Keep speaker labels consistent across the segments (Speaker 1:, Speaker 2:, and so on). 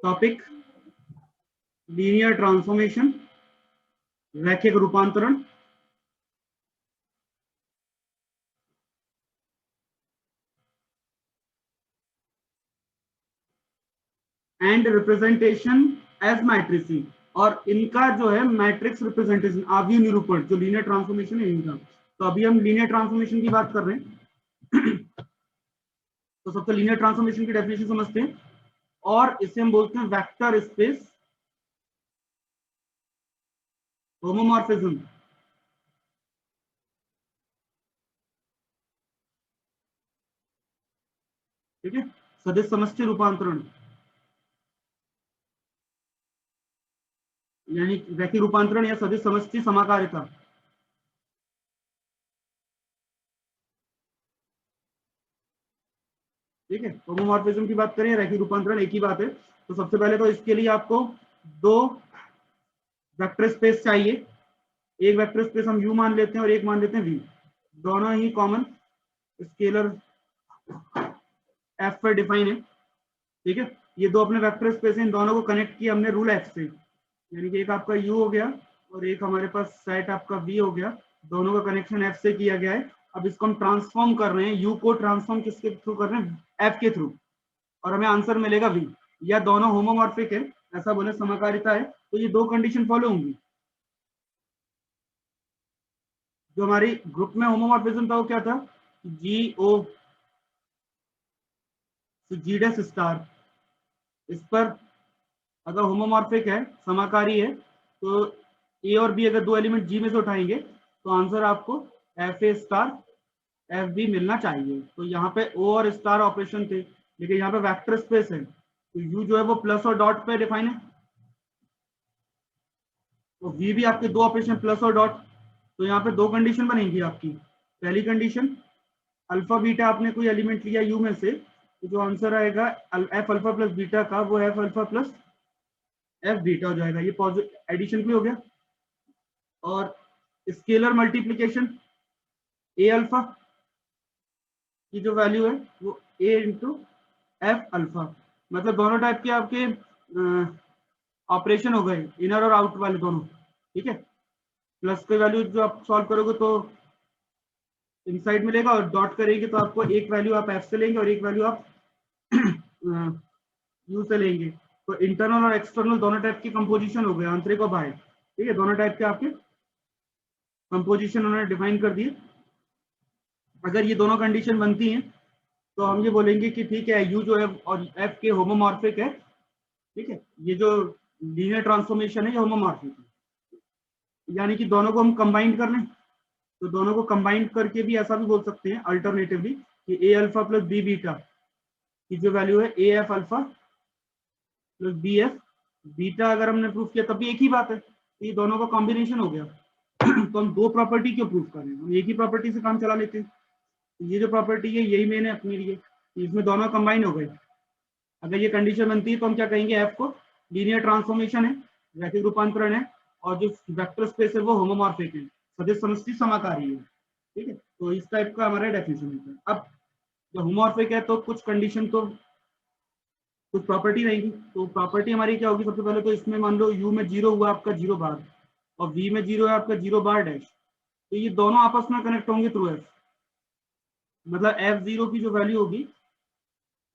Speaker 1: Topic linear transformation, रैखिक रूपांतरण। And representation as matrix, और इनका जो है मैट्रिक्स रिप्रेजेंटेशन, आव्यूह निरूपण, जो लीनियर ट्रांसफॉर्मेशन है इनका। तो अभी हम लीनियर ट्रांसफॉर्मेशन की बात कर रहे हैं। तो सबसे लीनियर ट्रांसफॉर्मेशन की डेफिनेशन समझते हैं, और इसे हम बोलते हैं वेक्टर स्पेस होमोमॉर्फिज्म। ठीक है, सदिश समष्टि रूपांतरण, यानी रैखिक रूपांतरण या सदिश समष्टि समाकारिता। ठीक है, होमोमॉर्फिज्म की बात करें, रैखिक रूपांतरण एक ही बात है। तो सबसे पहले तो इसके लिए आपको दो वेक्टर स्पेस चाहिए। एक वेक्टर स्पेस हम U मान लेते हैं और एक मान लेते हैं V, दोनों ही कॉमन स्केलर F पर डिफाइन है। ठीक है, ये दो अपने वेक्टर स्पेस हैं, इन दोनों को कनेक्ट किया हमने रूल F से, यानी कि एक आपका U हो गया और एक हमारे पास सेट आपका V हो गया, दोनों का कनेक्शन F से किया गया है। अब इसको हम ट्रांसफॉर्म कर रहे हैं, U को ट्रांसफॉर्म किसके थ्रू कर रहे हैं, F के थ्रू, और हमें आंसर मिलेगा V। या दोनों होमोमॉर्फिक है, ऐसा बोले समाकारिता है, तो ये दो कंडीशन फॉलो होंगी। जो हमारी ग्रुप में होमोमॉर्फिज्म था वो क्या था, GO G डैश स्टार, इस पर अगर होमोमॉर्फिक है, समाकारी है, तो ए और बी अगर दो एलिमेंट जी में से उठाएंगे तो आंसर आपको F A star F B मिलना चाहिए। तो यहाँ पे ओ और स्टार ऑपरेशन थे, लेकिन यहाँ पे वेक्टर स्पेस है, तो यू जो है वो प्लस और डॉट पे डिफाइन है, तो वी भी आपके दो ऑपरेशन प्लस और डॉट। तो यहाँ पे दो कंडीशन बनेंगी आपकी। पहली कंडीशन, अल्फा बीटा आपने कोई एलिमेंट लिया यू में से, तो जो आंसर आएगा एफ अल्फा प्लस बीटा का, वो F alpha plus F beta हो जाएगा। ये पॉजिटिव एडिशन भी हो गया। और स्केलर मल्टीप्लीकेशन, ए अल्फा की जो वैल्यू है वो ए इंटू एफ अल्फा, मतलब दोनों टाइप के आपके ऑपरेशन हो गए, इनर और आउट वाले दोनों। ठीक है, प्लस के वैल्यू जो आप सॉल्व करोगे तो इनसाइड मिलेगा, और डॉट करेंगे तो आपको एक वैल्यू आप एफ से लेंगे और एक वैल्यू आप यू से लेंगे। तो इंटरनल और एक्सटर्नल दोनों टाइप की कंपोजिशन हो गए, आंतरिक और बाहर। ठीक है, दोनों टाइप के आपके कंपोजिशन उन्होंने डिफाइन कर दिए। अगर ये दोनों कंडीशन बनती हैं तो हम ये बोलेंगे कि ठीक है, यू जो है और एफ के होमोमॉर्फिक है। ठीक है, ये जो लीनियर ट्रांसफॉर्मेशन है ये होमोमॉर्फिक है, यानी कि दोनों को हम कंबाइन कर लें, तो दोनों को कंबाइन करके भी ऐसा भी बोल सकते हैं अल्टरनेटिवली कि ए अल्फा प्लस बी बीटा की जो वैल्यू है A F alpha plus B F beta, अगर हमने प्रूफ किया तब भी एक ही बात है, ये दोनों का कॉम्बिनेशन हो गया। तो हम दो प्रॉपर्टी क्यों प्रूफ कर रहे हैं, हम एक ही प्रॉपर्टी से काम चला लेते हैं। ये जो प्रॉपर्टी है यही मैंने अपने लिए, इसमें दोनों कंबाइन हो गए। अगर ये कंडीशन बनती है तो हम क्या कहेंगे, एफ को लीनियर ट्रांसफॉर्मेशन है, रैखिक रूपांतरण है, और जो वेक्टर स्पेस है वो होमोमॉर्फिक है, सदिश समष्टि समाकारी है। ठीक है, तो इस टाइप का हमारा डेफिनेशन होता है। अब जो होमोमॉर्फिक है तो कुछ कंडीशन तो कुछ प्रॉपर्टी रहेगी, तो प्रॉपर्टी हमारी क्या होगी, सबसे पहले तो इसमें मान लो यू में जीरो हुआ आपका जीरो बार, और वी में जीरो है आपका जीरो बार डैश, तो ये दोनों आपस में कनेक्ट होंगे थ्रू एफ, मतलब एफ जीरो की जो वैल्यू होगी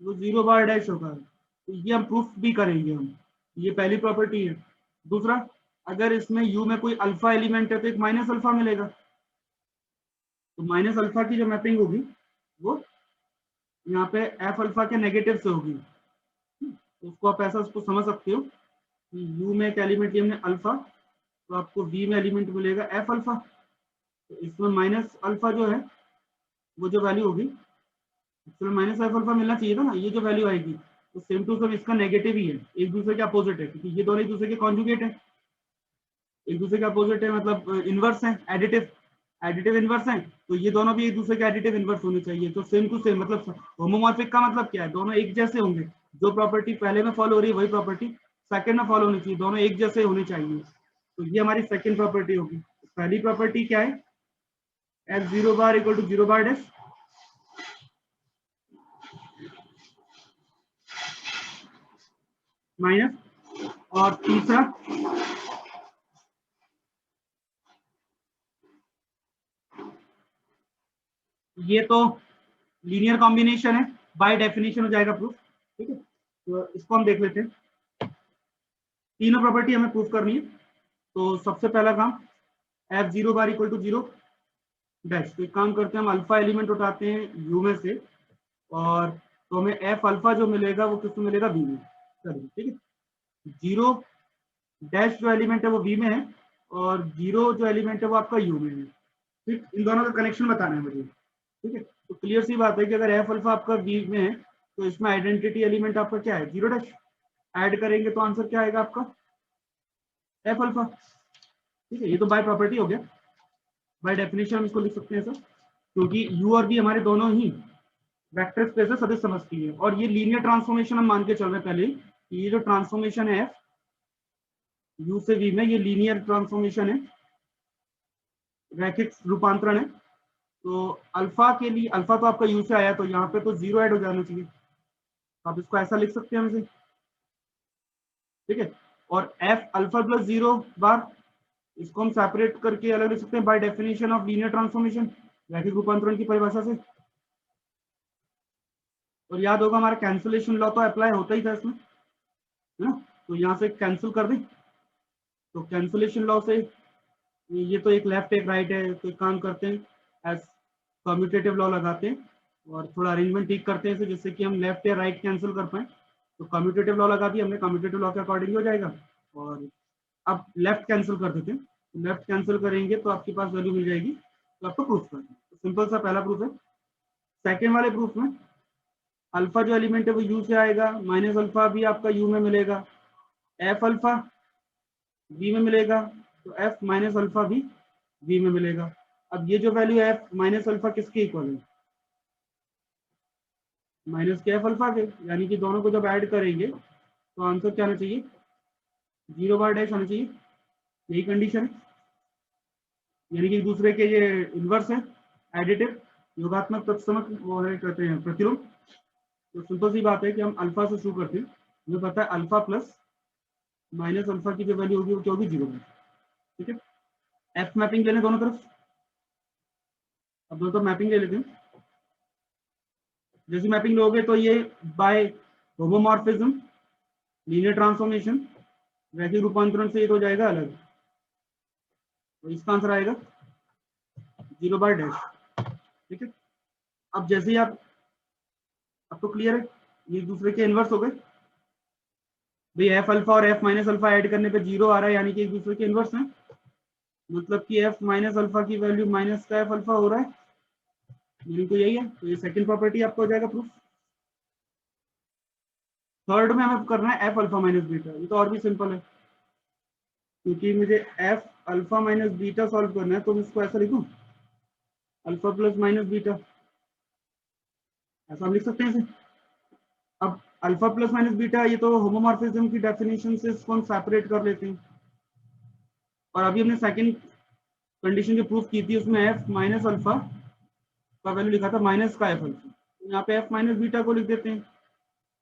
Speaker 1: वो जीरो बार डैश होगा। तो ये हम प्रूफ भी करेंगे हम, ये पहली प्रॉपर्टी है। दूसरा, अगर इसमें यू में कोई अल्फा एलिमेंट है तो एक माइनस अल्फा मिलेगा, तो माइनस अल्फा की जो मैपिंग होगी वो यहाँ पे एफ अल्फा के नेगेटिव से होगी। तो उसको आप ऐसा उसको समझ सकते हो कि यू में एक एलिमेंट लिया हमने अल्फा, तो आपको वी में एलिमेंट मिलेगा एफ अल्फा, तो इसमें माइनस अल्फा जो है वो जो वैल्यू होगी, इसमें माइनस एफ अल्फा मिलना चाहिए था ना, ये जो वैल्यू आएगी तो सेम टू सेम इसका नेगेटिव ही है, एक दूसरे के अपोजिट है, क्योंकि ये दोनों एक दूसरे के कॉन्जुगेट है। एक दूसरे के अपोजिट है मतलब इनवर्स है, एडिटिव एडिटिव इनवर्स है, तो ये दोनों भी एक दूसरे के एडिटिव इनवर्स होने चाहिए। तो सेम टू सेम मतलब होमोमॉर्फिक का मतलब क्या है, दोनों एक जैसे होंगे, जो प्रॉपर्टी पहले में फॉलो हो रही है वही प्रॉपर्टी सेकंड में फॉलो होनी चाहिए, दोनों एक जैसे होने चाहिए। तो ये हमारी सेकंड प्रॉपर्टी होगी। पहली प्रॉपर्टी क्या है, F zero bar equal to zero bar dash, minus, और तीसरा ये तो लीनियर कॉम्बिनेशन है, बाय डेफिनेशन हो जाएगा प्रूफ। ठीक है, तो इसको हम देख लेते हैं। तीनों प्रॉपर्टी हमें प्रूफ करनी है। तो सबसे पहला काम, f0 bar equal to 0 dash. तो एक काम करते हैं, हम अल्फा एलिमेंट उठाते हैं यू में से, और तो हमें एफ अल्फा जो मिलेगा वो किसमें मिलेगा, वी में। चलिए ठीक है, 0 डैश जो एलिमेंट है वो वी में है, और 0 जो एलिमेंट है वो आपका यू में है। ठीक, इन दोनों का कनेक्शन बताना है मुझे। ठीक है, तो क्लियर सी बात है कि अगर एफ अल्फा आपका वी में है तो इसमें आइडेंटिटी एलिमेंट आपका क्या है, 0 डैश। ऐड करेंगे तो आंसर क्या आएगा आपका, एफ अल्फा। ठीक है, ये तो बाय प्रॉपर्टी हो गया, बाय डेफिनेशन हम इसको लिख सकते हैं सर, क्योंकि यू और वी हमारे दोनों ही वेक्टर स्पेस है, सदिश समझती है। और ये लीनियर ट्रांसफॉर्मेशन हम मान के चल रहे हैं पहले, ये जो ट्रांसफॉर्मेशन है एफ यू से वी में, ये लीनियर ट्रांसफॉर्मेशन है, रैखिक रूपांतरण है। तो अल्फा के लिए, अल्फा तो आपका यू से आया, तो यहाँ पे तो 0 ऐड हो जाना चाहिए। आप इसको ऐसा लिख सकते हैं हम इसे। ठीक है, और एफ अल्फा प्लस 0 बार, इसको हम सेपरेट करके अलग लिख सकते हैं bye definition of linear transformation, रैखिक रूपांतरण की परिभाषा से। और याद होगा हमारा कैंसिलेशन लॉ तो अप्लाई होता ही था इसमें, है ना। तो यहाँ से कैंसिल कर दें, तो कैंसिलेशन लॉ से ये तो एक लेफ्ट एक राइट है, तो एक काम करते हैं एज कम्यूटेटिव लॉ लगाते हैं और थोड़ा अरेंजमेंट ठीक करते हैं इसे, जिससे कि हम लेफ्ट या राइट कैंसिल कर पाए। तो कम्यूटेटिव लॉ लगा दिया हमने, कम्यूटेटिव लॉ के अकॉर्डिंग हो जाएगा। और अब लेफ्ट कैंसिल कर देते हैं, लेफ्ट कैंसिल करेंगे तो आपके पास वैल्यू मिल जाएगी, तो आपको प्रूफ करना है। तो सिंपल सा पहला प्रूफ है। सेकेंड वाले प्रूफ में अल्फा जो एलिमेंट है वो यू से आएगा, माइनस अल्फा भी आपका यू में मिलेगा, एफ अल्फा बी में मिलेगा, तो एफ माइनस अल्फा भी बी में मिलेगा। अब ये जो वैल्यू है एफ माइनस अल्फा किसके इक्वल है, माइनस के एफ अल्फा के, यानी कि दोनों को जब ऐड करेंगे तो आंसर क्या आना चाहिए, 0 बार डैश आना चाहिए। यही कंडीशन है, यानी कि एक दूसरे के ये इनवर्स है, एडिटिव योगात्मक तत्समक वो है, कहते हैं प्रतिलोम। तो सिंपल सी बात है कि हम अल्फा से शुरू करते हैं, हमें पता है अल्फा प्लस माइनस अल्फा की जो वैल्यू होगी वो क्या होगी, 0 है। ठीक है, एफ मैपिंग ले लें दोनों तरफ। अब दोनों तरफ मैपिंग ले लेते हैं। जैसी मैपिंग लोगे तो ये बाय होमोमॉर्फिज्म, लीनियर ट्रांसफॉर्मेशन, रैखिक रूपांतरण से ये तो हो जाएगा अलग। तो इसका आंसर आएगा 0 बार डैश। ठीक है, अब जैसे ही आपको क्लियर है, ये एक दूसरे के इनवर्स हो गए भाई, एफ अल्फा और एफ माइनस अल्फा ऐड करने पे 0 आ रहा है, यानी कि एक दूसरे के इनवर्स हैं। मतलब कि एफ माइनस अल्फा की वैल्यू माइनस का एफ अल्फा हो रहा है, यानी तो यही है। तो ये सेकंड प्रॉपर्टी आपको हो जाएगा प्रूफ। थर्ड में हमें करना है एफ अल्फा माइनस बीटा। ये तो और भी सिंपल है, क्योंकि मुझे F alpha minus beta solve करना है, तो मैं इसको ऐसा लिखूं, अल्फा प्लस माइनस बीटा, ऐसा हम लिख सकते हैं इसे। अब अल्फा प्लस माइनस बीटा, ये तो होमोमॉर्फिज्म की डेफिनेशन से इसको हम सेपरेट कर लेते हैं। और अभी हमने सेकंड कंडीशन जो प्रूफ की थी उसमें एफ माइनस अल्फा का वैल्यू लिखा था माइनस का एफ अल्फा, यहाँ पे एफ माइनस बीटा को लिख देते हैं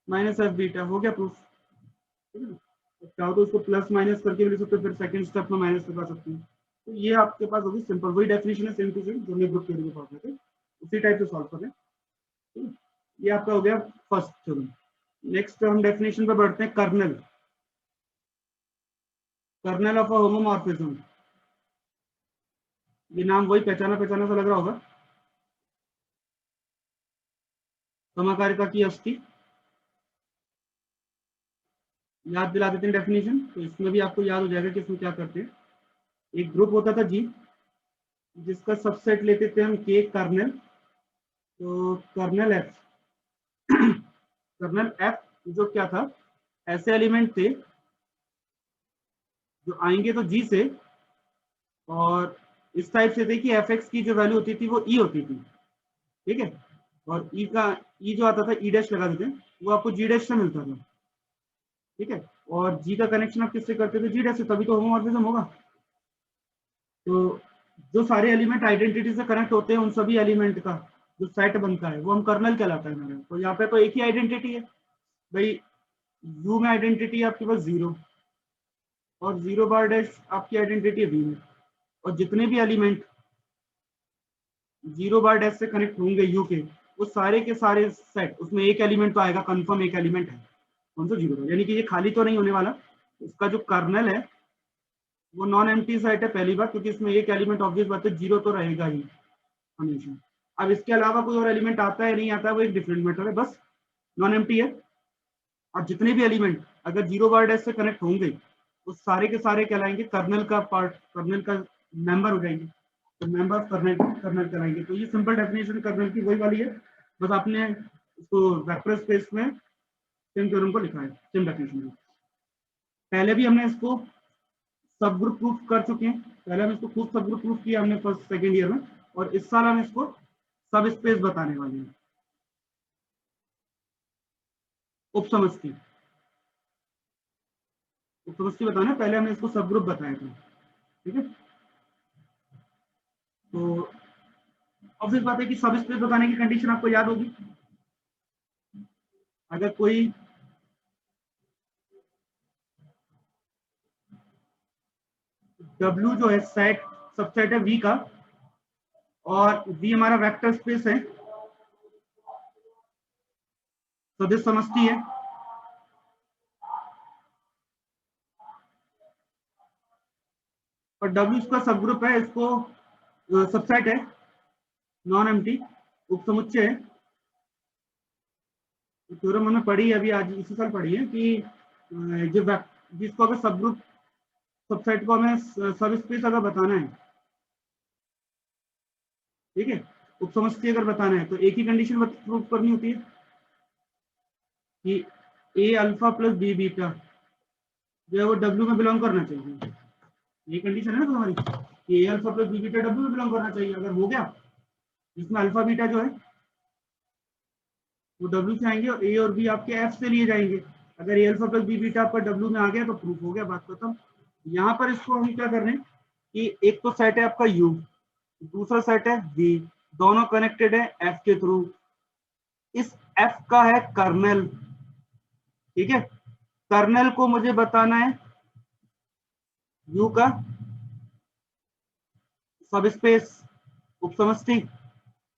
Speaker 1: माइनस एफ बीटा, हो गया प्रूफ। ठीक है, तो चाहो तो उसको प्लस माइनस करके भी लिख सकते हो, फिर सेकंड स्टेप में माइनस लगा सकते हैं। तो ये आपके पास होगी सिंपल, वही डेफिनेशन है सेम टू सेम जो हमने ग्रुप थ्योरी में पढ़ा थे, उसी टाइप से सॉल्व करें। ठीक है, ये आपका हो गया फर्स्ट थ्योरम। नेक्स्ट हम डेफिनेशन पे बढ़ते हैं, kernel, kernel of a homomorphism. ये नाम वही पहचाना पहचाना सा लग रहा होगा, समाकारिता की अस्थि। याद दिला देते हैं डेफिनेशन, तो इसमें भी आपको याद हो जाएगा कि इसमें क्या करते हैं। एक ग्रुप होता था जी, जिसका सबसेट लेते थे हम के कर्नल, तो कर्नल एफ, कर्नल एफ जो क्या था, ऐसे एलिमेंट थे जो आएंगे तो जी से, और इस टाइप से थे कि एफ एक्स की जो वैल्यू होती थी वो ई होती थी। ठीक है, और ई का ई जो आता था ई डैश लगा देते हैं, वो आपको जी डैश से मिलता था। ठीक है, और जी का कनेक्शन आप किससे करते थे, जी डैश से, तभी तो होमोमॉर्फिज्म होगा। तो जो सारे एलिमेंट आइडेंटिटी से कनेक्ट होते हैं, उन सभी एलिमेंट का जो सेट बनता है वो हम कर्नल कहलाता है हमारे। तो यहाँ पे तो एक ही आइडेंटिटी है भाई, यू में आइडेंटिटी आपके पास 0 और 0 बार डैश आपकी आइडेंटिटी है वी में, और जितने भी एलिमेंट 0 बार डैश से कनेक्ट होंगे यू के, वो सारे के सारे सेट, उसमें एक एलिमेंट तो आएगा कंफर्म, एक एलिमेंट है कौन सा 0, यानी कि ये खाली तो नहीं होने वाला। इसका जो कर्नल है वो नॉन एम्प्टी सेट है पहली बार, क्योंकि इसमें एक एलिमेंट ऑब्वियस बात है 0 तो रहेगा ही हमेशा। अब इसके अलावा कोई और एलिमेंट आता है नहीं आता है वो एक डिफरेंट मैटर है, बस नॉन एम्प्टी है। और जितने भी एलिमेंट अगर 0 बार डैश से कनेक्ट होंगे वो सारे के सारे कहलाएंगे कर्नल का पार्ट, कर्नल का मेंबर हो जाएंगे, तो मेंबर कर्नल कर्नल कहलाएंगे। तो ये सिंपल डेफिनेशन कर्नल की वही वाली है, बस आपने इसको वेक्टर स्पेस में सेम थ्योरम को लिखा है, सेम डेफिनेशन में। पहले भी हमने इसको सब ग्रुप प्रूफ कर चुके हैं, पहले हम इसको खूब सब ग्रुप प्रूफ किया हमने फर्स्ट सेकेंड ईयर में, और इस साल हम इसको सब स्पेस बताने वाले हैं, उपसमष्टि उपसमष्टि बताना, पहले हमने इसको सब ग्रुप बताया था, ठीक है। तो ऑब्वियस बात है कि सब स्पेस बताने की कंडीशन आपको याद होगी। अगर कोई W जो है सेट सबसेट है V का, और V हमारा वेक्टर स्पेस है, सदिश समष्टि है, और W इसका सब ग्रुप है, इसको सबसेट है, नॉन एम्प्टी उपसमुच्चय है। थ्योरम हमने पढ़ी अभी आज इसी साल पढ़ी है कि जो जिसको अगर सब ग्रुप सबसेट को हमें सब स्पेस अगर बताना है, ठीक है, उपसमष्टि अगर बताना है तो एक ही कंडीशन प्रूव करनी होती है कि ए अल्फा प्लस बी बीटा जो है वो डब्ल्यू में बिलोंग करना चाहिए। ये कंडीशन है ना तुम्हारी कि ए alpha plus B beta W में बिलोंग करना चाहिए। अगर हो गया, जिसमें अल्फा बीटा जो है वो डब्ल्यू से आएंगे और ए और बी आपके एफ से लिए जाएंगे। अगर ए अल्फा प्लस बी बीटा आपका डब्ल्यू में आ गया तो प्रूफ हो गया, बात खत्म। यहाँ पर इसको हम क्या कर रहे हैं कि एक तो सेट है आपका यू, दूसरा सेट है वी, दोनों कनेक्टेड है एफ के थ्रू। इस एफ का है कर्नल, ठीक है, कर्नल को मुझे बताना है यू का सब स्पेस उपसमष्टि।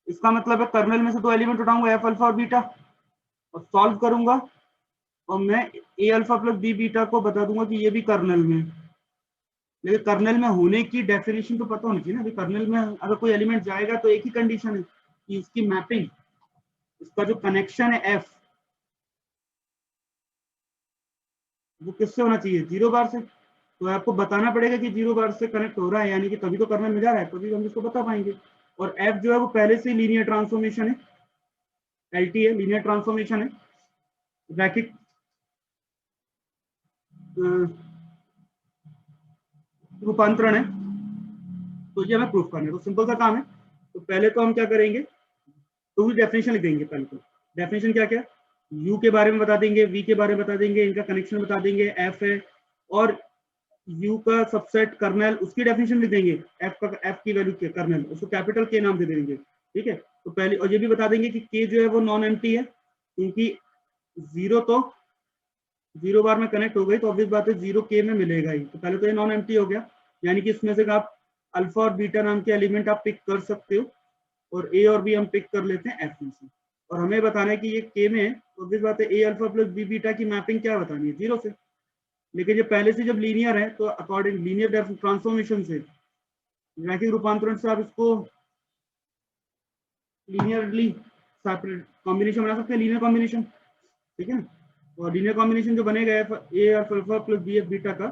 Speaker 1: इसका मतलब है कर्नल में से दो एलिमेंट उठाऊंगा एफ अल्फा और बीटा और सॉल्व करूंगा, और मैं ए अल्फा प्लस बी बीटा को बता दूंगा कि ये भी कर्नल में। लेकिन कर्नल में होने की डेफिनेशन तो पता होनी चाहिए ना, अभी कर्नल में अगर कोई एलिमेंट जाएगा तो एक ही कंडीशन है कि इसकी मैपिंग, इसका जो कनेक्शन है एफ, वो किससे होना चाहिए, 0 बार से। तो आपको बताना पड़ेगा कि 0 बार से कनेक्ट हो रहा है, यानी कि तभी तो कर्नल में जा रहा है, तभी हम इसको बता पाएंगे। और एफ जो है वो पहले से लीनियर ट्रांसफॉर्मेशन है, एलटी है, लीनियर ट्रांसफॉर्मेशन है, रैखिक रूपांतरण है। तो ये हमें प्रूफ करना है, तो सिंपल सा काम है। तो पहले तो हम क्या करेंगे, तो भी डेफिनेशन लिख देंगे। पहले तो डेफिनेशन क्या क्या, यू के बारे में बता देंगे, वी के बारे में बता देंगे, इनका कनेक्शन बता देंगे, एफ है, और यू का सबसेट कर्नल, उसकी डेफिनेशन लिख देंगे, एफ का एफ की वैल्यू के कर्नल, उसको कैपिटल के नाम दे देंगे, ठीक है। तो पहले, और ये भी बता देंगे कि के जो है वो नॉन एम्प्टी है, क्योंकि 0 तो 0 बार में कनेक्ट हो गई तो ऑब्वियस बात है 0 के में मिलेगा ही। तो पहले तो ये नॉन एम्प्टी हो गया, यानी कि इसमें से आप अल्फा और बीटा नाम के एलिमेंट आप पिक कर सकते हो, और ए और बी हम पिक कर लेते हैं एफ में से। और हमें बताना है कि ये के में ऑब्वियस बात है ए अल्फा प्लस बी बीटा की मैपिंग क्या बतानी है, 0 से। लेकिन ये पहले से जब लीनियर है तो अकॉर्डिंग लीनियर ट्रांसफॉर्मेशन से, रैखिक रूपांतरण से आप इसको लीनियरली सेपरेट कॉम्बिनेशन बना सकते हैं, लीनियर कॉम्बिनेशन, ठीक है। और लीनियर कॉम्बिनेशन जो बनेगा a alpha plus B F beta का,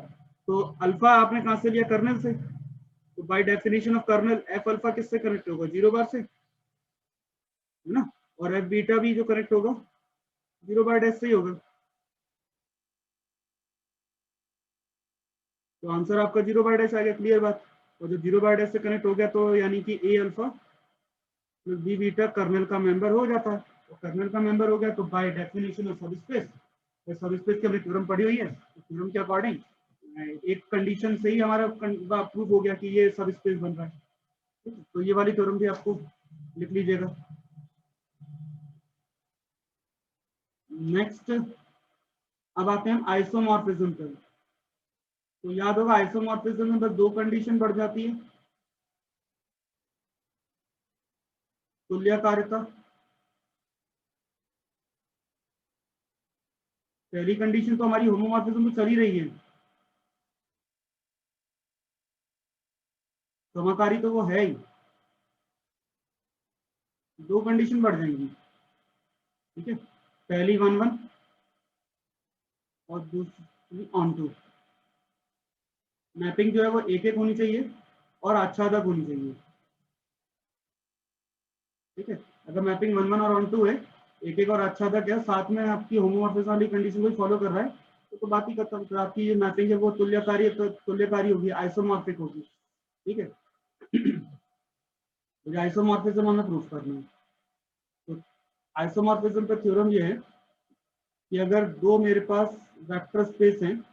Speaker 1: तो अल्फा आपने कहां से लिया, कर्नल से। तो by definition of kernel F alpha किससे कनेक्ट होगा, 0 बार से, है ना। और एफ बीटा भी जो कनेक्ट होगा 0 बार डैश से ही होगा। तो आंसर आपका 0 बार डैश आ गया, क्लियर बात। और जब 0 बार डैश से कनेक्ट हो गया तो यानी कि ए alpha plus B beta kernel का मेंबर हो जाता है। तो कर्नल का मेंबर हो गया तो बाय डेफिनेशन ऑफ सब स्पेस, सब स्पेस की हमने थ्योरम पढ़ी हुई है, तो थ्योरम के अकॉर्डिंग एक कंडीशन से ही हमारा प्रूफ हो गया कि ये सब स्पेस बन रहा है। तो ये वाली थ्योरम भी आपको लिख लीजिएगा। नेक्स्ट अब आते हैं आइसोमॉर्फिज्म पर। तो याद होगा आइसोमॉर्फिज्म में बस दो कंडीशन बढ़ जाती है, तुल्यकारिता। पहली कंडीशन तो हमारी होमोमॉर्फिज्म तो चल ही रही है, समाकारी तो वो है ही, दो कंडीशन बढ़ जाएंगी। ठीक है, पहली 1-1 और दूसरी ऑन टू। मैपिंग जो है वो एक एक होनी चाहिए और आच्छादक होनी चाहिए। ठीक है, अगर मैपिंग 1-1 और ऑन टू है, एक एक और आच्छादक है, साथ में आपकी होमोमॉर्फिज्म वाली कंडीशन को फॉलो कर रहा है, तो बात ही खत्म। तो आपकी ये मैपिंग है वो तुल्यकारी, तो तुल्यकारी होगी, आइसोमॉर्फिक होगी। ठीक है, तो आइसोमॉर्फिज्म हमें प्रूफ करना है। तो आइसोमॉर्फिज्म का थ्योरम ये है कि अगर दो मेरे पास वेक्टर स्पेस हैं,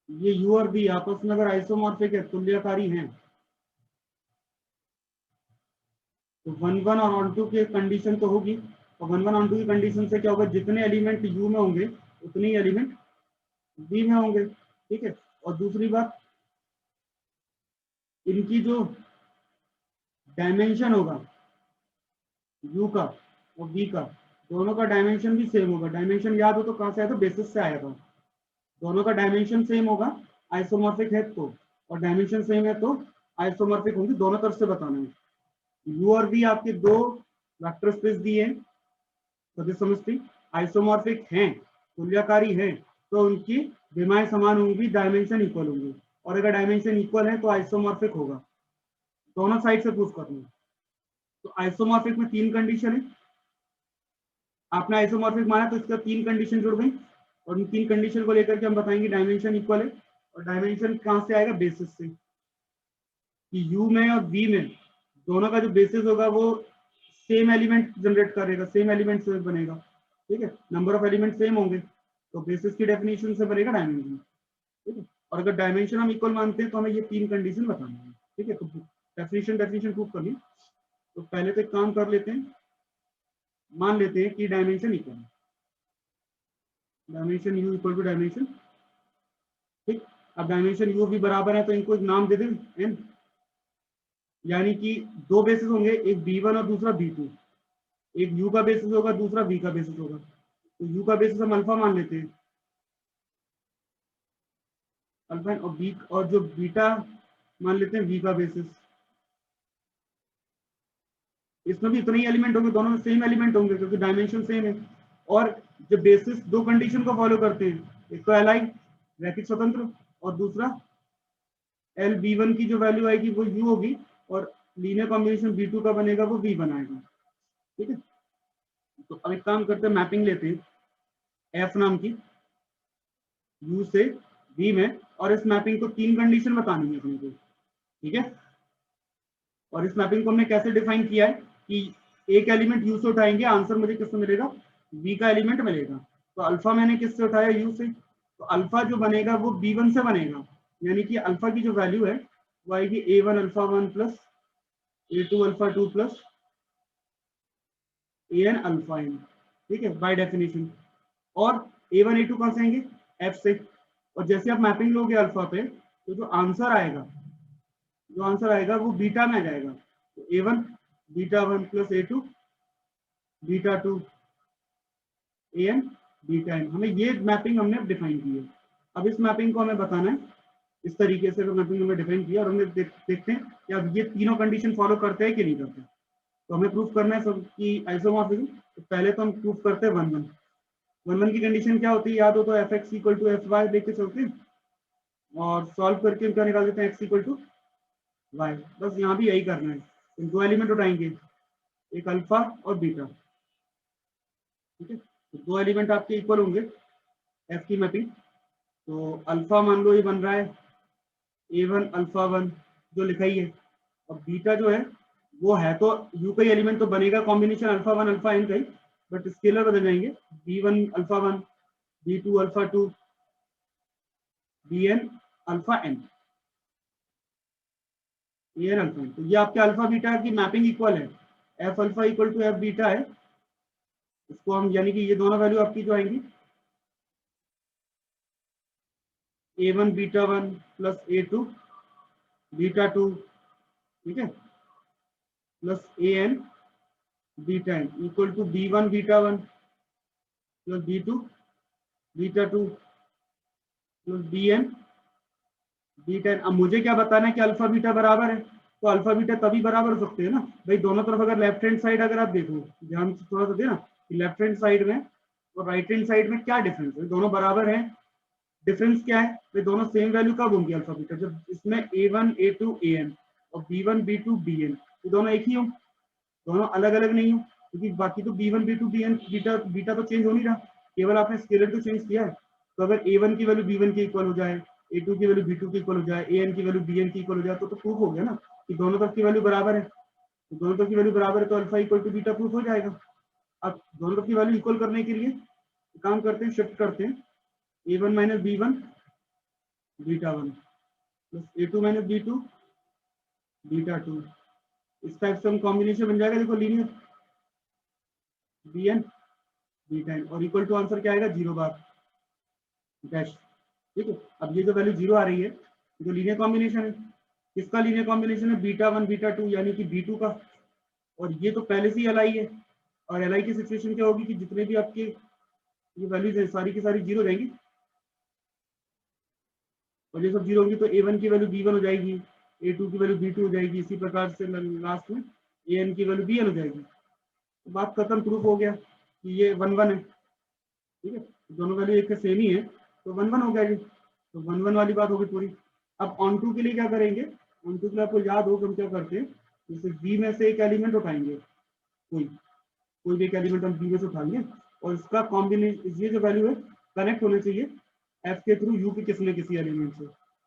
Speaker 1: ये यू और बी आपस में अगर आइसोमॉर्फिक है, तुल्यकारी हैं, तो 1-1 और ऑन टू की कंडीशन तो होगी। और 1-1 ऑन टू की कंडीशन से क्या होगा, जितने एलिमेंट यू में होंगे उतने ही एलिमेंट बी में होंगे। ठीक है, और दूसरी बात, इनकी जो डायमेंशन होगा यू का और बी का, दोनों का डायमेंशन भी सेम होगा। डायमेंशन याद हो तो कहां से आया था, बेसिस से आया था। दोनों का डायमेंशन सेम होगा, आइसोमॉर्फिक है तो, और डायमेंशन सेम है तो आइसोमॉर्फिक होंगे। दोनों तरफ से बताना है। यू और बी आपके दो वेक्टर स्पेस दिए हैं, सभी समझती आइसोमॉर्फिक हैं, तुल्यकारी हैं, तो उनकी विमाएं समान होंगी, डायमेंशन इक्वल होंगी। और अगर डायमेंशन इक्वल है तो आइसोमॉर्फिक होगा। दोनों साइड से प्रूफ करना है। तो आइसोमॉर्फिक में तीन कंडीशन है, आपने आइसोमॉर्फिक माना तो इसका तीन कंडीशन जुड़ गई, और इन तीन कंडीशन को लेकर के हम बताएंगे डायमेंशन इक्वल है। और डायमेंशन कहां से आएगा, बेसिस से, कि यू में और बी में दोनों का जो बेसिस होगा वो सेम एलिमेंट जनरेट करेगा, सेम एलिमेंट से बनेगा। ठीक है, नंबर ऑफ एलिमेंट सेम होंगे, तो बेसिस की डेफिनेशन से बनेगा डायमेंशन। ठीक है, और अगर डायमेंशन हम इक्वल मानते हैं तो हमें ये तीन कंडीशन बतानी है। ठीक है, तो डेफिनेशन प्रूफ करनी। तो पहले तो एक काम कर लेते हैं, मान लेते हैं कि डायमेंशन इक्वल है, dimension U equal to dimension. ठीक, अब डायमेंशन यू भी बराबर है तो इनको एक नाम दे दें एन, यानी कि दो बेसिस होंगे, एक b1 और दूसरा b2। एक u का बेसिस होगा, दूसरा v का बेसिस होगा। तो u का बेसिस हम अल्फा मान लेते हैं, अल्फा, और b और जो बीटा मान लेते हैं v का बेसिस। इसमें भी इतने ही एलिमेंट होंगे, दोनों में सेम एलिमेंट होंगे क्योंकि डायमेंशन सेम है। और जो बेसिस दो कंडीशन को फॉलो करते हैं, एक तो एल आई रैखिक स्वतंत्र, और दूसरा एल b1 की जो वैल्यू आएगी वो u होगी, और लीनियर कॉम्बिनेशन b2 का बनेगा वो v बनाएगा। ठीक है, तो अब एक काम करते हैं, मैपिंग लेते हैं एफ नाम की u से v में, और इस मैपिंग को तीन कंडीशन बतानी है अपने को। ठीक है, और इस मैपिंग को हमने कैसे डिफाइन किया है कि एक एलिमेंट u से उठाएंगे, आंसर मुझे किससे मिलेगा, v का एलिमेंट मिलेगा। तो अल्फा मैंने किससे उठाया, u से, तो अल्फा जो बनेगा वो b1 से बनेगा, यानी कि अल्फा की जो वैल्यू है वो आएगी a1 alpha 1 plus a2 alpha 2 plus an alpha n। ठीक है, बाय डेफिनेशन। और a1 a2 कहां से आएंगे, f से। और जैसे आप मैपिंग लोगे अल्फा पे, तो जो आंसर आएगा वो बीटा में आ जाएगा। तो a1 beta 1 plus a2 beta 2 an beta n। हमें ये मैपिंग हमने डिफाइन की है। अब इस मैपिंग को हमें बताना है, इस तरीके से मैपिंग हमने डिफाइन किया, और हमें देखते हैं कि अब ये तीनों कंडीशन फॉलो करते हैं कि नहीं करते। तो हमें प्रूफ करना है सब कि आइसोमॉर्फिज्म। तो पहले तो हम प्रूफ करते हैं 1-1 की कंडीशन क्या होती है, याद हो तो F X equal to F Y लेके चलते हैं, और सॉल्व करके क्या निकाल देते हैं, एक्स इक्वल टू वाई। बस यहाँ भी यही करना है, इन दो एलिमेंट उठाएंगे, एक अल्फा और बीटा। ठीक है, तो दो एलिमेंट आपके इक्वल होंगे, एफ की मैपिंग। तो अल्फा मान लो ये बन रहा है a1 अल्फा 1 जो लिखा ही है, और बीटा जो है वो है तो u का ही एलिमेंट तो बनेगा, कॉम्बिनेशन अल्फा 1 अल्फा n का ही, बट स्केलर बदल जाएंगे, b1 alpha 1 b2 alpha 2 bn alpha n an alpha n। तो ये आपके अल्फा बीटा की मैपिंग इक्वल है, F alpha equal to F beta है। इसको हम यानी कि ये दोनों वैल्यू आपकी जो आएंगी A1 beta 1 plus A2 beta 2, ठीक है, plus AN beta n equal to B1 beta 1 plus B2 beta 2 plus BN beta n। अब मुझे क्या बताना है कि अल्फा बीटा बराबर है, तो अल्फा बीटा तभी बराबर हो सकते हैं ना भाई, दोनों तरफ अगर लेफ्ट हैंड साइड अगर आप देखो ध्यान से थोड़ा सा देना कि लेफ्ट हैंड साइड में और राइट हैंड साइड में क्या डिफरेंस है, दोनों बराबर हैं। डिफरेंस क्या है भाई, दोनों सेम वैल्यू कब होंगी अल्फा बीटा, जब इसमें A1 A2 AN और B1 B2 BN ये दोनों एक ही हो, दोनों अलग अलग नहीं हो, क्योंकि बाकी तो B1 B2 BN beta beta तो चेंज हो नहीं रहा, केवल आपने स्केलर को चेंज किया है। तो अगर A1 की वैल्यू B1 के इक्वल हो जाए, A2 की वैल्यू B2 के इक्वल हो जाए, AN की वैल्यू BN की इक्वल हो जाए, तो प्रूफ हो गया ना कि दोनों तरफ की वैल्यू बराबर है। तो दोनों तरफ की वैल्यू बराबर है तो alpha equal to beta proof हो जाएगा। अब दोनों तरफ की वैल्यू इक्वल करने के लिए काम करते हैं, शिफ्ट करते हैं, A1 minus B1 beta 1 plus A2 minus B2 beta 2, इस टाइप से हम कॉम्बिनेशन बन जाएगा, देखो लीनियर BN बीटा n और इक्वल टू आंसर क्या आएगा 0 बार डैश, ठीक है। अब ये जो वैल्यू 0 आ रही है जो लीनियर कॉम्बिनेशन है, किसका लीनियर कॉम्बिनेशन है, बीटा 1 बीटा 2 यानी कि B2 का, और ये तो पहले से ही LI है, और LI की सिचुएशन क्या होगी कि जितने भी आपके ये वैल्यूज है सारी की सारी 0 हो जाएंगी, और ये सब 0 होंगी तो A1 की वैल्यू B1 हो जाएगी, A2 की वैल्यू B2 हो जाएगी, इसी प्रकार से लास्ट में AN की वैल्यू BN हो जाएगी। तो बात खत्म, प्रूफ हो गया कि ये 1 1 है, ठीक है, दोनों वैल्यू एक सेम ही है तो 1 1 हो गया जी, तो 1 1 वाली बात होगी पूरी। अब ऑन टू के लिए क्या करेंगे, ऑन टू के लिए आपको याद हो कि हम क्या करते हैं, जैसे बी में से एक एलिमेंट उठाएंगे, कोई भी एक एलिमेंट हम बी में से उठाएंगे और इसका कॉम्बिनेशन, ये जो वैल्यू है कनेक्ट होने चाहिए एफ के थ्रू यू के किसी न किसी एलिमेंट से,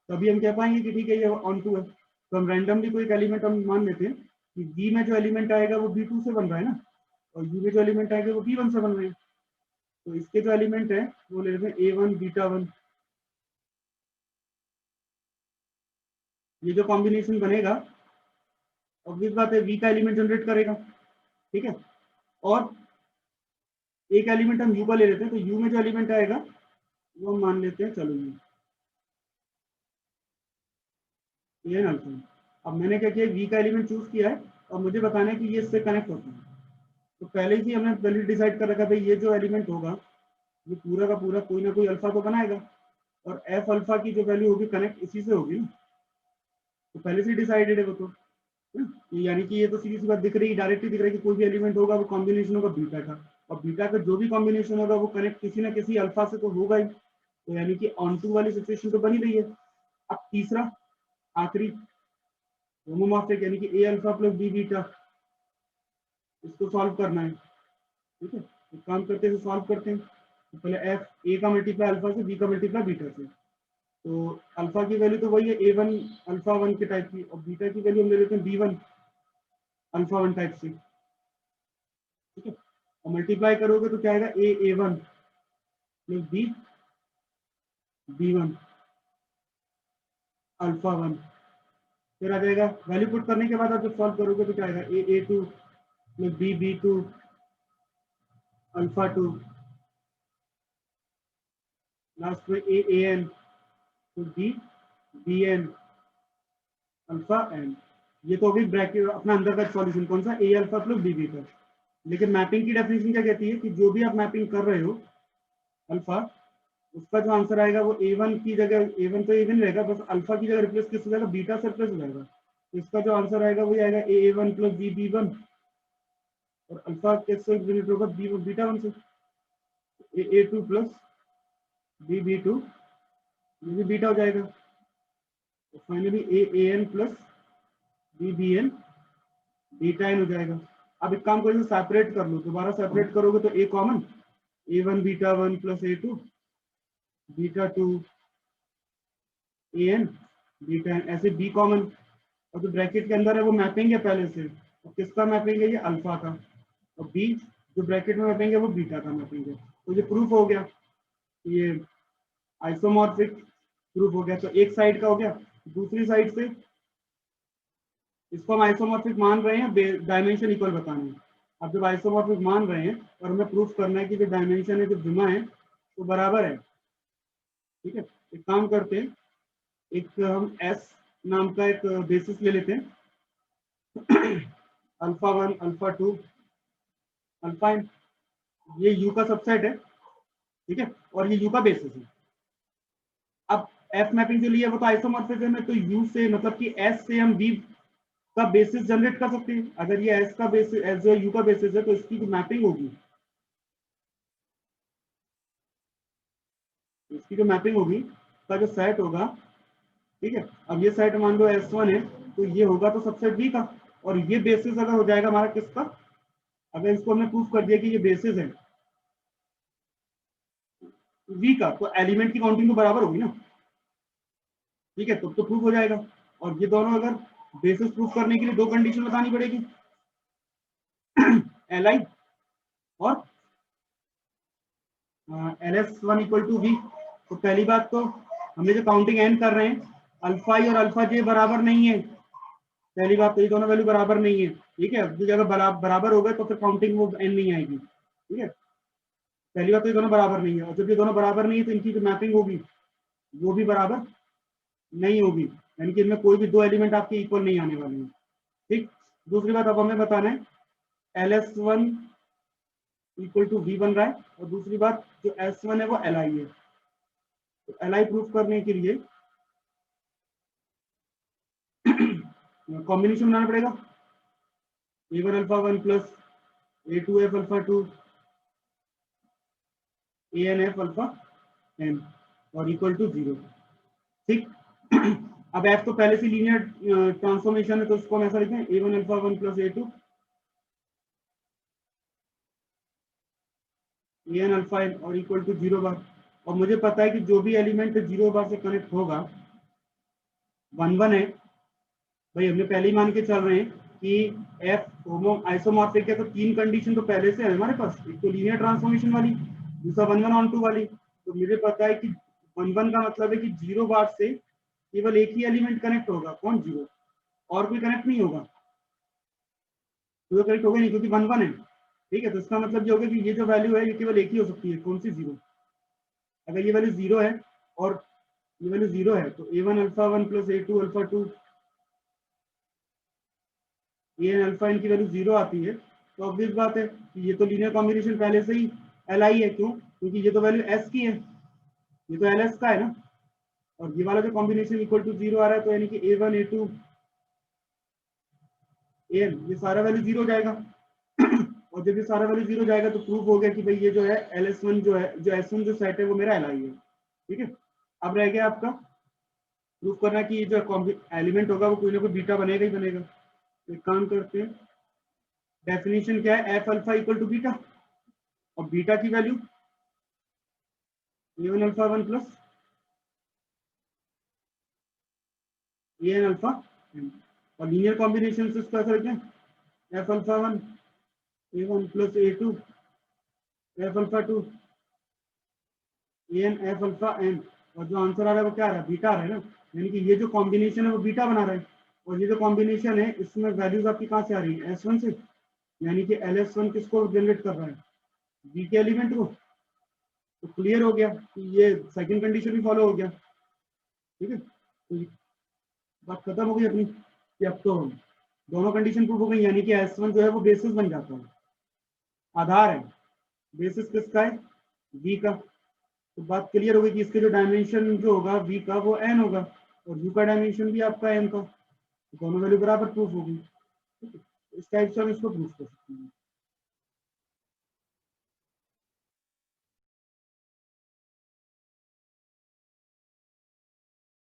Speaker 1: तभी हम कह पाएंगे कि ठीक है ये ऑन टू है। तो हम रैंडमली कोई एक एलिमेंट हम मान लेते हैं कि बी में जो एलिमेंट आएगा वो B2 से बन रहा है ना, और यू में जो एलिमेंट आएगा वो B1 से बन रहे हैं, तो इसके जो एलिमेंट है वो ले लेते हैं A1 बीटा 1, ये जो कॉम्बिनेशन बनेगा ऑब्वियस बात है V का एलिमेंट जनरेट करेगा, ठीक है, और एक एलिमेंट हम U का ले लेते हैं, तो U में जो एलिमेंट आएगा वो हम मान लेते हैं, चलो ये ना। अब मैंने क्या किया, V का एलिमेंट चूज किया है और मुझे बताना है कि ये इससे कनेक्ट होता है, तो पहले ही हमने वैल्यू डिसाइड कर रखा है भाई ये जो एलिमेंट होगा ये पूरा का पूरा कोई ना कोई अल्फा को बनाएगा, और एफ अल्फा की जो वैल्यू होगी कनेक्ट इसी से होगी ना, तो पहले से डिसाइडेड है वो तो, यानी कि ये तो सीधी सी बात दिख रही है, डायरेक्टली दिख रहा है कि कोई भी एलिमेंट होगा वो कॉम्बिनेशन होगा बीटा का, और बीटा का जो भी कॉम्बिनेशन होगा वो कनेक्ट किसी ना किसी अल्फा से तो होगा ही, तो यानी कि ऑन टू वाली सिचुएशन तो बनी रही है। अब तीसरा आखिरी होमोमॉर्फिक यानी कि ए अल्फा प्लस बी बीटा, इसको सॉल्व करना है, ठीक है, तो काम करते हैं सॉल्व करते हैं, तो पहले एफ ए का मल्टीप्लाई अल्फा से, बी का मल्टीप्लाई बीटा से, तो अल्फा की वैल्यू तो वही है A1 अल्फा 1 के टाइप की, और बीटा की वैल्यू हम ले लेते हैं B1 अल्फा 1 टाइप से, ठीक है, और मल्टीप्लाई करोगे तो क्या आएगा A1 प्लस B1 अल्फा 1, फिर आ जाएगा वैल्यू पुट करने के बाद आप जब सॉल्व करोगे तो क्या आएगा A2 plus B2 alpha 2, last में AN plus BN alpha n। ये तो होगी ब्रैकेट अपना अंदर का सॉल्यूशन, कौन सा A alpha plus B beta. लेकिन मैपिंग की डेफिनेशन क्या कहती है कि जो भी आप मैपिंग कर रहे हो अल्फा, उसका जो आंसर आएगा वो A1 की जगह, A1 तो A1 रहेगा, बस अल्फा की जगह रिप्लेस किस हो जाएगा, बीटा से रिप्लेस हो जाएगा, तो इसका जो आंसर आएगा वही आएगा A1 प्लस B1, और अल्फा किससे रिलेटेड होगा, बीटा 1 से, A2 प्लस B2 ये भी बीटा हो जाएगा, तो finally AN plus BN beta n हो जाएगा। अब एक काम करो सेपरेट कर लो, दोबारा सेपरेट करोगे तो A common, A1 beta 1 plus A2 beta 2 AN beta n, ऐसे B कॉमन, और जो ब्रैकेट के अंदर है वो मैपिंग है पहले से, और किसका मैपिंग है, ये अल्फा का, और B जो ब्रैकेट में मैपिंग है वो बीटा का मैपिंग है, तो ये प्रूफ हो गया, ये आइसोमॉर्फिक प्रूफ हो गया। तो एक साइड का हो गया, दूसरी साइड से इसको हम आइसोमॉर्फिक मान रहे हैं, डायमेंशन इक्वल बताना है। अब जब आइसोमॉर्फिक मान रहे हैं और हमें प्रूफ करना है कि जो डायमेंशन है जो विमा है वो बराबर है, ठीक है, एक काम करते हैं, एक हम एस नाम का एक बेसिस ले लेते हैं अल्फा 1 अल्फा 2 अल्फा n, ये यू का सबसेट है, ठीक है, और ये यू का बेसिस है। अब एफ मैपिंग जो लिया वो तो आइसोमॉर्फिज्म है, तो यू से मतलब कि एस से हम वी का बेसिस जनरेट कर सकते हैं। अगर ये एस का बेसिस, एस जो यू का बेसिस है, तो इसकी जो मैपिंग होगी, इसकी जो मैपिंग होगी का जो सेट होगा, ठीक है, अब ये सेट मान लो S1 है, तो ये होगा तो सबसेट V का, और ये बेसिस अगर हो जाएगा हमारा किसका, अगर इसको हमने प्रूफ कर दिया कि ये बेसिस है V का, तो एलिमेंट की काउंटिंग तो बराबर होगी ना, ठीक है, तो प्रूफ हो जाएगा। और ये दोनों अगर बेसिस प्रूफ करने के लिए दो कंडीशन बतानी पड़ेगी Li और LS1 इक्वल टू V। तो पहली बात तो हमें जो काउंटिंग एन कर रहे हैं, अल्फा ई और अल्फा जे बराबर नहीं है, पहली बात तो ये दोनों वैल्यू बराबर नहीं है, ठीक है, जो जगह बराबर हो गए तो फिर काउंटिंग वो एन नहीं आएगी, ठीक है, पहली बात तो ये दोनों बराबर नहीं है, और जब ये दोनों बराबर नहीं है तो इनकी जो मैपिंग होगी वो भी बराबर नहीं होगी, यानी कि इनमें कोई भी दो एलिमेंट आपके इक्वल नहीं आने वाले हैं, ठीक। दूसरी बात अब हमें बताना है LS1 इक्वल टू V बन रहा है, और दूसरी बात जो S1 है वो Li है, तो Li प्रूफ करने के लिए कॉम्बिनेशन बनाना पड़ेगा, A1 alpha 1 plus A2 F alpha 2 AN F alpha n और इक्वल टू 0, ठीक। अब F तो पहले से लीनियर ट्रांसफॉर्मेशन है, तो उसको हम ऐसा लिखें A1 alpha 1 plus A2 AN alpha n और इक्वल टू 0 बार। और मुझे पता है कि जो भी एलिमेंट 0 बार से कनेक्ट होगा 1 1 है, भाई हमने पहले ही मान के चल रहे हैं कि F होमो आइसोमॉर्फिक है, तो तीन कंडीशन तो पहले से है हमारे पास, एक तो लीनियर ट्रांसफॉर्मेशन वाली, दूसरा 1 1 ऑन 2 वाली। तो मुझे पता है कि 1 1 का मतलब है कि 0 बार से केवल एक ही एलिमेंट कनेक्ट होगा, कौन 0, और कोई कनेक्ट नहीं होगा, तो कनेक्ट होगा नहीं क्योंकि 1 1 है, ठीक है। तो इसका मतलब ये होगा कि ये जो वैल्यू है ये केवल एक ही हो सकती है, कौन सी, 0। अगर ये वैल्यू 0 है और ये वैल्यू 0 है, तो A1 alpha 1 plus A2 alpha 2 AN alpha n की वैल्यू 0 आती है, तो ऑब्वियस बात है कि ये तो लीनियर कॉम्बिनेशन पहले से ही Li है, क्यों, क्योंकि ये तो वैल्यू S की है, ये तो LS का है ना, और ये वाला जो कॉम्बिनेशन इक्वल टू 0 आ रहा है, तो यानी कि A1 A2 AN ये सारा वैल्यू 0 हो जाएगा और जब ये सारा वैल्यू 0 जाएगा तो प्रूफ हो गया कि भाई ये जो है LS1 जो है, जो S1 जो सेट है वो मेरा Li है, ठीक है। अब रह गया आपका प्रूफ करना कि ये जो एलिमेंट होगा वो कोई ना कोई बीटा बनेगा ही बनेगा। एक काम करते हैं, डेफिनेशन क्या है, F alpha equal to beta, और बीटा की value A1 alpha 1 plus AN alpha n, और लीनियर कॉम्बिनेशन से इसको ऐसा लिखें F alpha 1 A1 plus A2 F alpha 2 AN F alpha n, और जो आंसर आ रहा है वो क्या आ रहा है, बीटा आ रहा है ना, यानी कि ये जो कॉम्बिनेशन है वो बीटा बना रहा है, और ये जो कॉम्बिनेशन है इसमें वैल्यूज आपकी कहाँ से आ रही है, S1 से, यानी कि LS1 किसको जनरेट कर रहा है, B के एलिमेंट को। तो क्लियर हो गया कि ये सेकंड कंडीशन भी फॉलो हो गया, ठीक है। तो बात खत्म हो गई अपनी कि अब तो दोनों कंडीशन प्रूफ हो गई, यानी कि S1 जो है वो बेसिस बन जाता है, आधार है, बेसिस किसका है, V का। तो बात क्लियर हो गई कि इसके जो डायमेंशन जो होगा V का वो n होगा, और U का डायमेंशन भी आपका n का, तो दोनों वैल्यू बराबर प्रूफ होगी, ठीक है। इस टाइप से हम इसको प्रूफ कर सकते हैं।